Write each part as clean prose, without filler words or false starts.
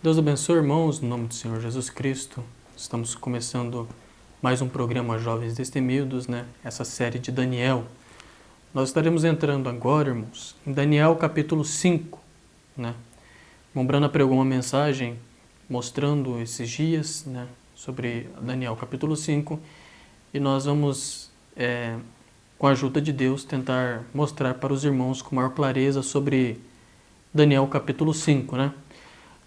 Deus abençoe, irmãos, no nome do Senhor Jesus Cristo. Estamos começando mais um programa Jovens Destemidos, Essa série de Daniel. Nós estaremos entrando agora, irmãos, em Daniel capítulo 5, Irmão Brana pregou uma mensagem mostrando esses dias, sobre Daniel capítulo 5, e nós vamos, com a ajuda de Deus, tentar mostrar para os irmãos com maior clareza sobre Daniel capítulo 5,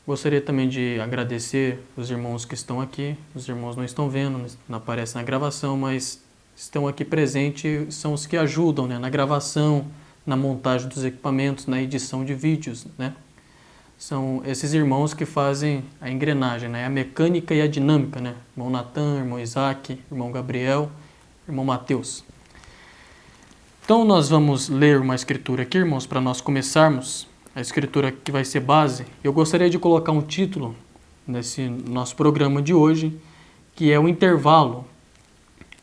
Gostaria também de agradecer os irmãos que estão aqui. Os irmãos não estão vendo, não aparecem na gravação, mas estão aqui presentes, são os que ajudam na gravação, na montagem dos equipamentos, na edição de vídeos, São esses irmãos que fazem a engrenagem, a mecânica e a dinâmica, Irmão Natan, irmão Isaac, irmão Gabriel, irmão Mateus. Então nós vamos ler uma escritura aqui, irmãos, para nós começarmos. A escritura que vai ser base. Eu gostaria de colocar um título nesse nosso programa de hoje, que é o intervalo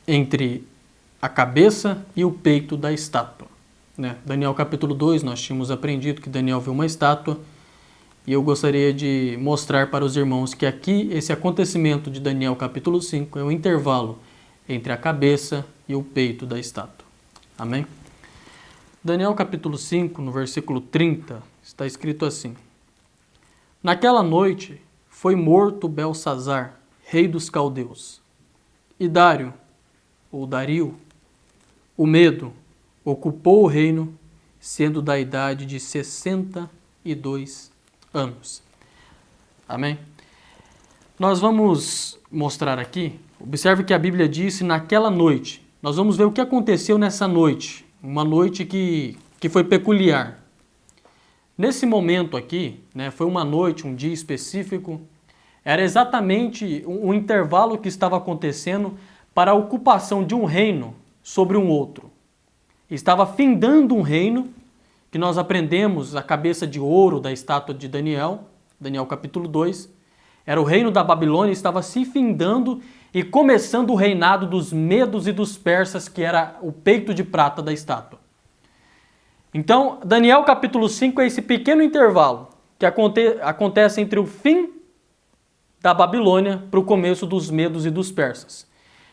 entre a cabeça e o peito da estátua. Daniel capítulo 2, nós tínhamos aprendido que Daniel viu uma estátua, e eu gostaria de mostrar para os irmãos que aqui esse acontecimento de Daniel capítulo 5 é o intervalo entre a cabeça e o peito da estátua. Amém? Daniel capítulo 5, no versículo 30, está escrito assim: Naquela noite foi morto Belsazar, rei dos caldeus, e Dário, ou Dario, o medo, ocupou o reino, sendo da idade de 62 anos. Amém? Nós vamos mostrar aqui, observe que a Bíblia disse naquela noite. Nós vamos ver o que aconteceu nessa noite, uma noite que foi peculiar. Nesse momento aqui, foi uma noite, um dia específico, era exatamente um intervalo que estava acontecendo para a ocupação de um reino sobre um outro. Estava findando um reino, que nós aprendemos a cabeça de ouro da estátua de Daniel, Daniel capítulo 2, era o reino da Babilônia, estava se findando e começando o reinado dos medos e dos persas, que era o peito de prata da estátua. Então, Daniel capítulo 5 é esse pequeno intervalo que acontece entre o fim da Babilônia para o começo dos medos e dos persas.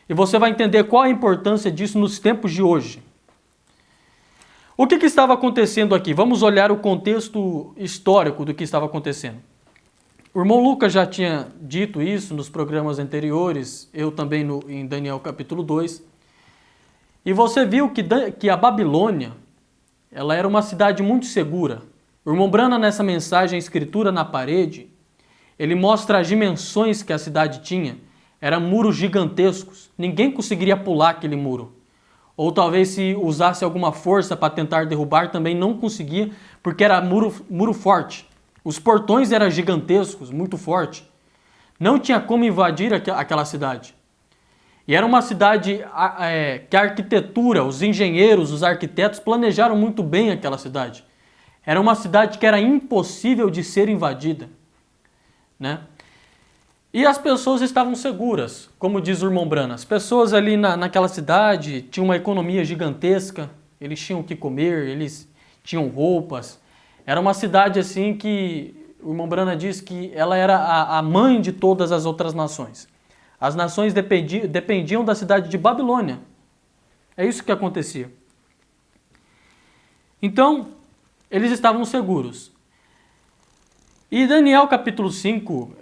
E você vai entender qual a importância disso nos tempos de hoje. O que estava acontecendo aqui? Vamos olhar o contexto histórico do que estava acontecendo. O irmão Lucas já tinha dito isso nos programas anteriores, eu também em Daniel capítulo 2. E você viu que a Babilônia, ela era uma cidade muito segura. O irmão Brana, nessa mensagem, escritura na parede, ele mostra as dimensões que a cidade tinha. Eram muros gigantescos. Ninguém conseguiria pular aquele muro. Ou talvez se usasse alguma força para tentar derrubar, também não conseguia, porque era muro forte. Os portões eram gigantescos, muito fortes. Não tinha como invadir aquela cidade. E era uma cidade que a arquitetura, os engenheiros, os arquitetos planejaram muito bem aquela cidade. Era uma cidade que era impossível de ser invadida. E as pessoas estavam seguras, como diz o irmão Brana. As pessoas ali naquela cidade tinham uma economia gigantesca, eles tinham o que comer, eles tinham roupas. Era uma cidade assim que o irmão Brana diz que ela era a mãe de todas as outras nações. As nações dependiam da cidade de Babilônia. É isso que acontecia. Então, eles estavam seguros. E Daniel capítulo 5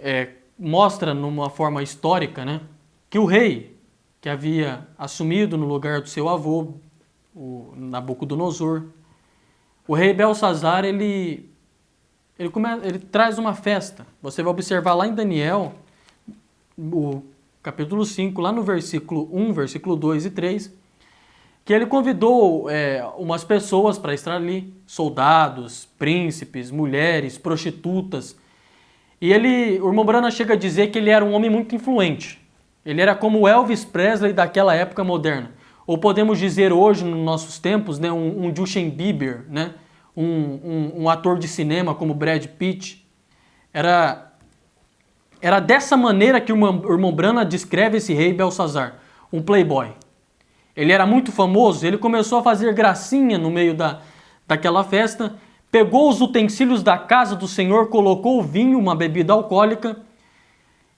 mostra numa forma histórica, que o rei que havia assumido no lugar do seu avô, o Nabucodonosor, o rei Belsazar, ele traz uma festa. Você vai observar lá em Daniel, o capítulo 5, lá no versículo 1, versículo 2 e 3, que ele convidou umas pessoas para estar ali, soldados, príncipes, mulheres, prostitutas. E o irmão Brana chega a dizer que ele era um homem muito influente. Ele era como o Elvis Presley daquela época moderna. Ou podemos dizer hoje, nos nossos tempos, um Justin Bieber, um ator de cinema como Brad Pitt. Era dessa maneira que o irmão Brana descreve esse rei Belsazar, um playboy. Ele era muito famoso, ele começou a fazer gracinha no meio daquela festa, pegou os utensílios da casa do Senhor, colocou o vinho, uma bebida alcoólica,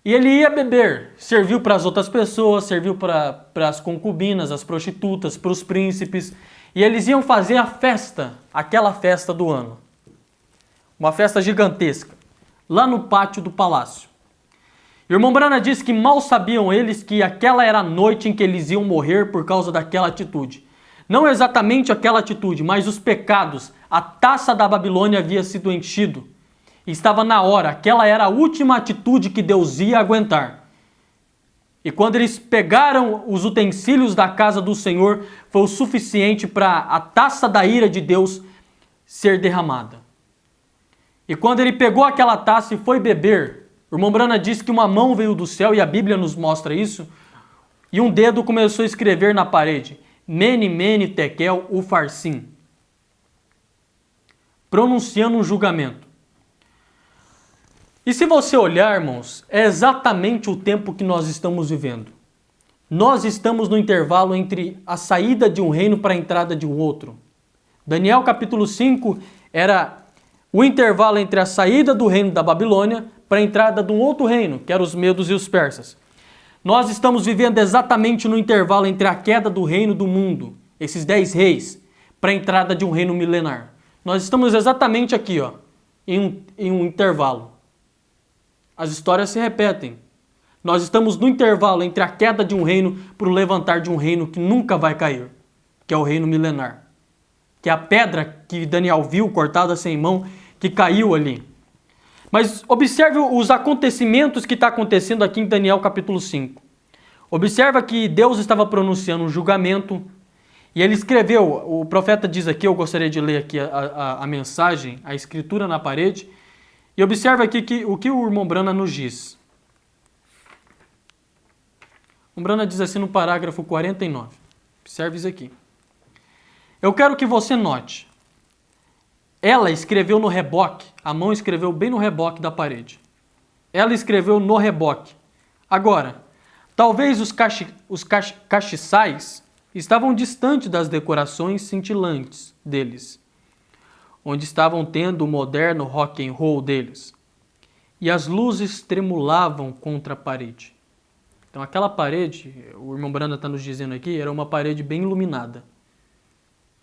e ele ia beber. Serviu para as outras pessoas, serviu para as concubinas, as prostitutas, para os príncipes, e eles iam fazer a festa, aquela festa do ano. Uma festa gigantesca, lá no pátio do palácio. O irmão Brana diz que mal sabiam eles que aquela era a noite em que eles iam morrer por causa daquela atitude. Não exatamente aquela atitude, mas os pecados. A taça da Babilônia havia sido enchido. Estava na hora, aquela era a última atitude que Deus ia aguentar. E quando eles pegaram os utensílios da casa do Senhor, foi o suficiente para a taça da ira de Deus ser derramada. E quando ele pegou aquela taça e foi beber, o irmão Brana diz que uma mão veio do céu, e a Bíblia nos mostra isso, e um dedo começou a escrever na parede, Mene, Mene, Tekel, Ufarsim, pronunciando um julgamento. E se você olhar, irmãos, é exatamente o tempo que nós estamos vivendo. Nós estamos no intervalo entre a saída de um reino para a entrada de um outro. Daniel capítulo 5 era o intervalo entre a saída do reino da Babilônia para a entrada de um outro reino, que eram os medos e os persas. Nós estamos vivendo exatamente no intervalo entre a queda do reino do mundo, esses 10 reis, para a entrada de um reino milenar. Nós estamos exatamente aqui, em um intervalo. As histórias se repetem. Nós estamos no intervalo entre a queda de um reino para o levantar de um reino que nunca vai cair, que é o reino milenar. Que é a pedra que Daniel viu cortada sem mão, que caiu ali. Mas observe os acontecimentos que está acontecendo aqui em Daniel capítulo 5. Observa que Deus estava pronunciando um julgamento, e ele escreveu, o profeta diz aqui, eu gostaria de ler aqui a mensagem, a escritura na parede, e observa aqui o que o irmão Brana nos diz. O Brana diz assim no parágrafo 49. Observe isso aqui. Eu quero que você note. Ela escreveu no reboque, a mão escreveu bem no reboque da parede. Ela escreveu no reboque. Agora, talvez os castiçais estavam distantes das decorações cintilantes deles, onde estavam tendo o moderno rock and roll deles. E as luzes tremulavam contra a parede. Então aquela parede, o irmão Brana está nos dizendo aqui, era uma parede bem iluminada.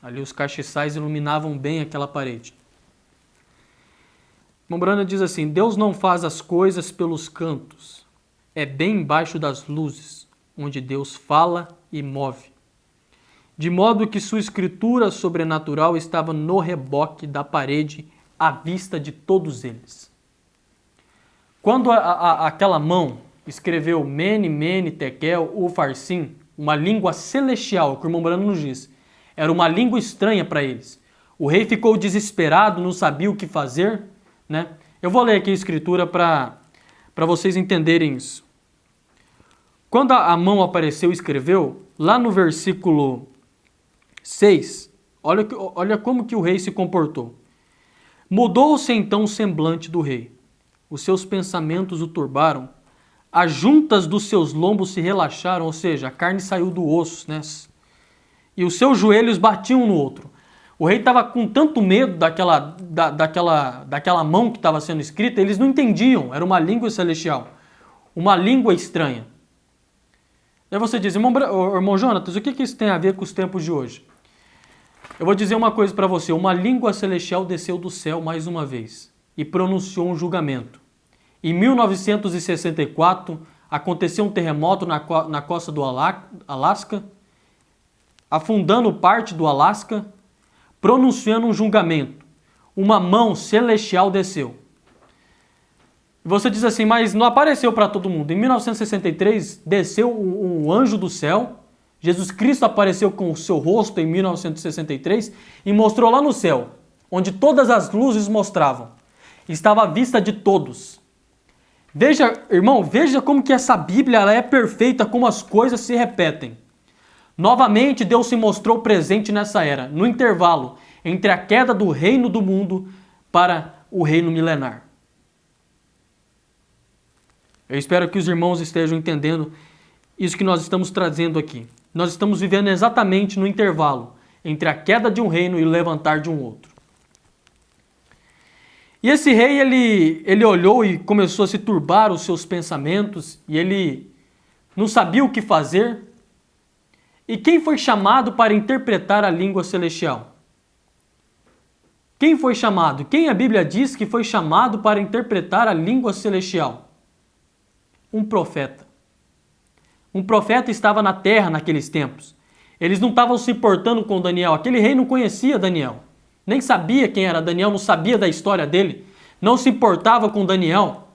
Ali os castiçais iluminavam bem aquela parede. O irmão Brana diz assim, Deus não faz as coisas pelos cantos. É bem embaixo das luzes, onde Deus fala e move. De modo que sua escritura sobrenatural estava no reboque da parede, à vista de todos eles. Quando aquela mão escreveu Mene, Mene, Tekel, Ufarsim, uma língua celestial, que o irmão Brana nos diz, era uma língua estranha para eles. O rei ficou desesperado, não sabia o que fazer, né? Eu vou ler aqui a escritura para vocês entenderem isso. Quando a mão apareceu e escreveu, lá no versículo 6, olha como que o rei se comportou. Mudou-se então o semblante do rei. Os seus pensamentos o turbaram. As juntas dos seus lombos se relaxaram, ou seja, a carne saiu do osso, né? E os seus joelhos batiam um no outro. O rei estava com tanto medo daquela mão que estava sendo escrita, eles não entendiam, era uma língua celestial, uma língua estranha. Aí você diz, irmão Jonatas, o que isso tem a ver com os tempos de hoje? Eu vou dizer uma coisa para você, uma língua celestial desceu do céu mais uma vez e pronunciou um julgamento. Em 1964, aconteceu um terremoto na costa do Alasca, afundando parte do Alasca, pronunciando um julgamento. Uma mão celestial desceu. Você diz assim, mas não apareceu para todo mundo. Em 1963, desceu um anjo do céu. Jesus Cristo apareceu com o seu rosto em 1963 e mostrou lá no céu, onde todas as luzes mostravam. Estava à vista de todos. Veja, irmão, veja como que essa Bíblia ela é perfeita, como as coisas se repetem. Novamente, Deus se mostrou presente nessa era, no intervalo entre a queda do reino do mundo para o reino milenar. Eu espero que os irmãos estejam entendendo isso que nós estamos trazendo aqui. Nós estamos vivendo exatamente no intervalo entre a queda de um reino e o levantar de um outro. E esse rei, ele olhou e começou a se turbar os seus pensamentos, e ele não sabia o que fazer. E quem foi chamado para interpretar a língua celestial? Quem foi chamado? Quem a Bíblia diz que foi chamado para interpretar a língua celestial? Um profeta. Um profeta estava na terra naqueles tempos. Eles não estavam se importando com Daniel. Aquele rei não conhecia Daniel. Nem sabia quem era Daniel, não sabia da história dele. Não se importava com Daniel.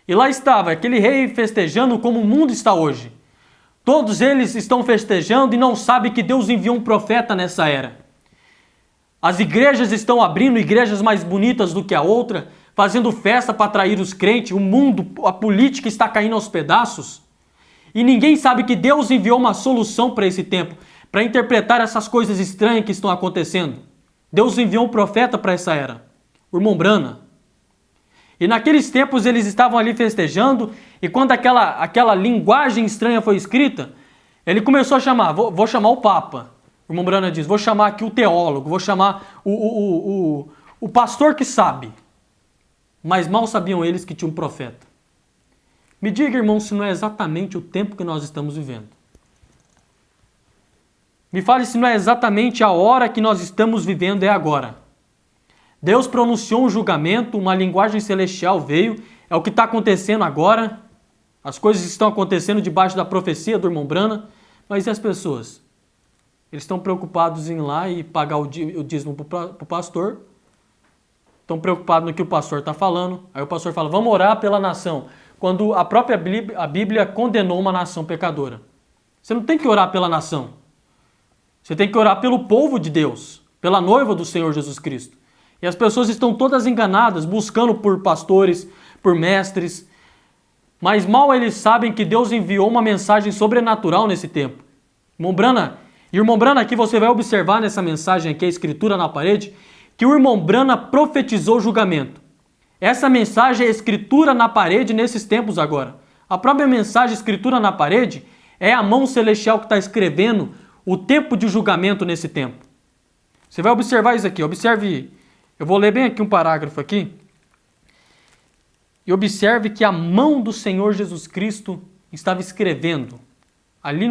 E lá estava aquele rei festejando como o mundo está hoje. Todos eles estão festejando e não sabem que Deus enviou um profeta nessa era. As igrejas estão abrindo igrejas mais bonitas do que a outra, fazendo festa para atrair os crentes. O mundo, a política está caindo aos pedaços. E ninguém sabe que Deus enviou uma solução para esse tempo, para interpretar essas coisas estranhas que estão acontecendo. Deus enviou um profeta para essa era, o irmão Branham. E naqueles tempos eles estavam ali festejando, e quando aquela linguagem estranha foi escrita, ele começou a chamar, vou chamar o Papa. O irmão Branham diz, vou chamar aqui o teólogo, vou chamar o pastor que sabe. Mas mal sabiam eles que tinha um profeta. Me diga, irmão, se não é exatamente o tempo que nós estamos vivendo. Me fale se não é exatamente a hora que nós estamos vivendo, é agora. Deus pronunciou um julgamento, uma linguagem celestial veio, é o que está acontecendo agora. As coisas estão acontecendo debaixo da profecia do irmão Branham, mas e as pessoas? Eles estão preocupados em ir lá e pagar o dízimo para o pastor, estão preocupados no que o pastor está falando, aí o pastor fala, vamos orar pela nação, quando a própria Bíblia condenou uma nação pecadora. Você não tem que orar pela nação, você tem que orar pelo povo de Deus, pela noiva do Senhor Jesus Cristo. E as pessoas estão todas enganadas, buscando por pastores, por mestres, mas mal eles sabem que Deus enviou uma mensagem sobrenatural nesse tempo. Irmão Branham, aqui você vai observar nessa mensagem aqui, a escritura na parede, que o irmão Branham profetizou o julgamento. Essa mensagem é escritura na parede nesses tempos agora. A própria mensagem escritura na parede é a mão celestial que está escrevendo o tempo de julgamento nesse tempo. Você vai observar isso aqui, observe, eu vou ler bem aqui um parágrafo aqui. E observe que a mão do Senhor Jesus Cristo estava escrevendo. Ali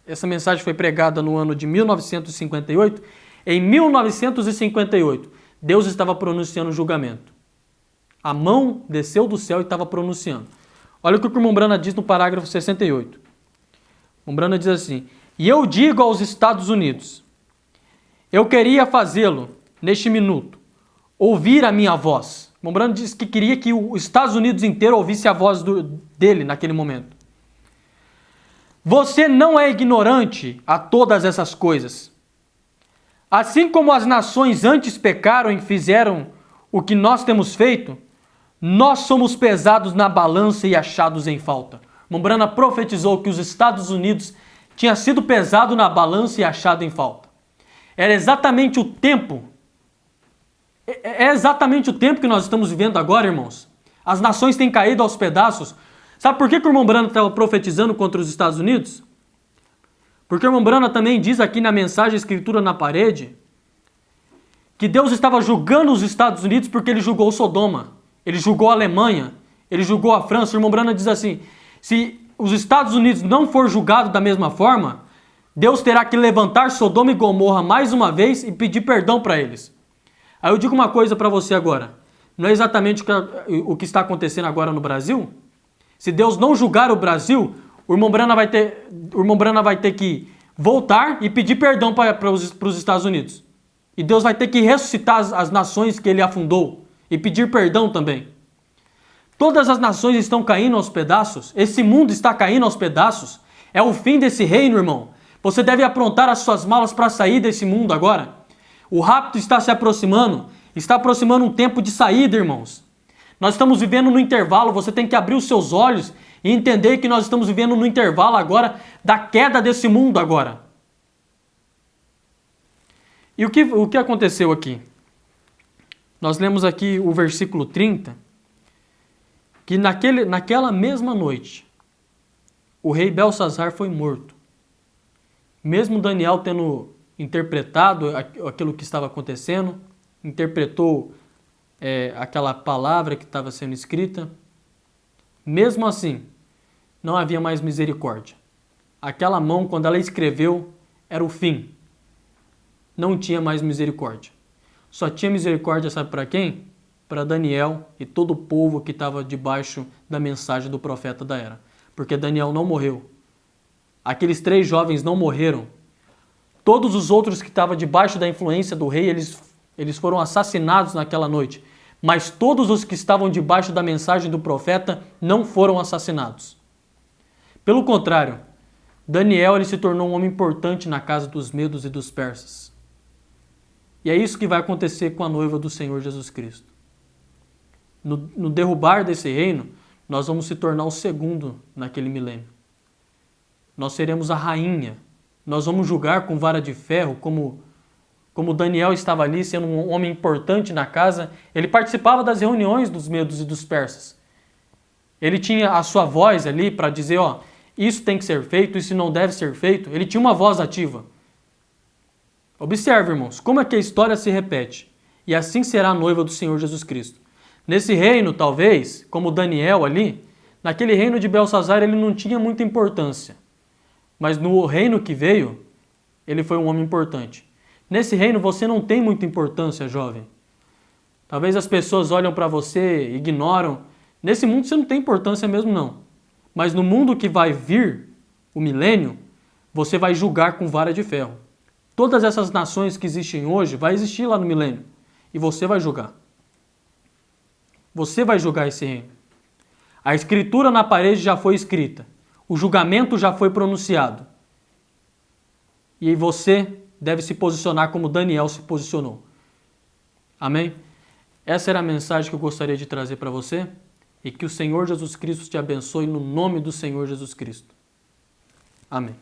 essa mensagem foi pregada no ano de 1958. Em 1958, Deus estava pronunciando o julgamento. A mão desceu do céu e estava pronunciando. Olha o que o irmão Branham diz no parágrafo 68. O irmão Branham diz assim, e eu digo aos Estados Unidos, eu queria fazê-lo, neste minuto, ouvir a minha voz. O irmão Branham disse que queria que os Estados Unidos inteiro ouvisse a voz dele naquele momento. Você não é ignorante a todas essas coisas. Assim como as nações antes pecaram e fizeram o que nós temos feito, nós somos pesados na balança e achados em falta. O irmão Branham profetizou que os Estados Unidos tinha sido pesado na balança e achado em falta. Era exatamente o tempo. É exatamente o tempo que nós estamos vivendo agora, irmãos. As nações têm caído aos pedaços. Sabe por que o irmão Branham estava profetizando contra os Estados Unidos? Porque o irmão Branham também diz aqui na mensagem escritura na parede que Deus estava julgando os Estados Unidos porque ele julgou Sodoma, ele julgou a Alemanha, ele julgou a França. O irmão Branham diz assim, se os Estados Unidos não for julgado da mesma forma, Deus terá que levantar Sodoma e Gomorra mais uma vez e pedir perdão para eles. Aí eu digo uma coisa para você agora, não é exatamente o que está acontecendo agora no Brasil? Se Deus não julgar o Brasil, o irmão Branham vai ter que voltar e pedir perdão para os Estados Unidos. E Deus vai ter que ressuscitar as nações que ele afundou e pedir perdão também. Todas as nações estão caindo aos pedaços, esse mundo está caindo aos pedaços. É o fim desse reino, irmão. Você deve aprontar as suas malas para sair desse mundo agora. O rapto está se aproximando, está aproximando um tempo de saída, irmãos. Nós estamos vivendo no intervalo, você tem que abrir os seus olhos e entender que nós estamos vivendo no intervalo agora da queda desse mundo agora. E o que aconteceu aqui? Nós lemos aqui o versículo 30, que naquela mesma noite, o rei Belsazar foi morto. Mesmo Daniel tendo interpretado aquilo que estava acontecendo, interpretou aquela palavra que estava sendo escrita. Mesmo assim, não havia mais misericórdia. Aquela mão, quando ela escreveu, era o fim. Não tinha mais misericórdia. Só tinha misericórdia, sabe para quem? Para Daniel e todo o povo que estava debaixo da mensagem do profeta da era. Porque Daniel não morreu. Aqueles 3 jovens não morreram. Todos os outros que estavam debaixo da influência do rei, eles foram assassinados naquela noite. Mas todos os que estavam debaixo da mensagem do profeta não foram assassinados. Pelo contrário, Daniel ele se tornou um homem importante na casa dos medos e dos persas. E é isso que vai acontecer com a noiva do Senhor Jesus Cristo. No derrubar desse reino, nós vamos se tornar o segundo naquele milênio. Nós seremos a rainha. Nós vamos julgar com vara de ferro, como Daniel estava ali sendo um homem importante na casa. Ele participava das reuniões dos medos e dos persas. Ele tinha a sua voz ali para dizer, isso tem que ser feito, isso não deve ser feito. Ele tinha uma voz ativa. Observe, irmãos, como é que a história se repete. E assim será a noiva do Senhor Jesus Cristo. Nesse reino, talvez, como Daniel ali, naquele reino de Belsazar ele não tinha muita importância. Mas no reino que veio, ele foi um homem importante. Nesse reino você não tem muita importância, jovem. Talvez as pessoas olham para você, ignoram. Nesse mundo você não tem importância mesmo não. Mas no mundo que vai vir, o milênio, você vai julgar com vara de ferro. Todas essas nações que existem hoje vai existir lá no milênio. E você vai julgar. Você vai julgar esse reino. A escritura na parede já foi escrita. O julgamento já foi pronunciado. E você deve se posicionar como Daniel se posicionou. Amém? Essa era a mensagem que eu gostaria de trazer para você. E que o Senhor Jesus Cristo te abençoe no nome do Senhor Jesus Cristo. Amém.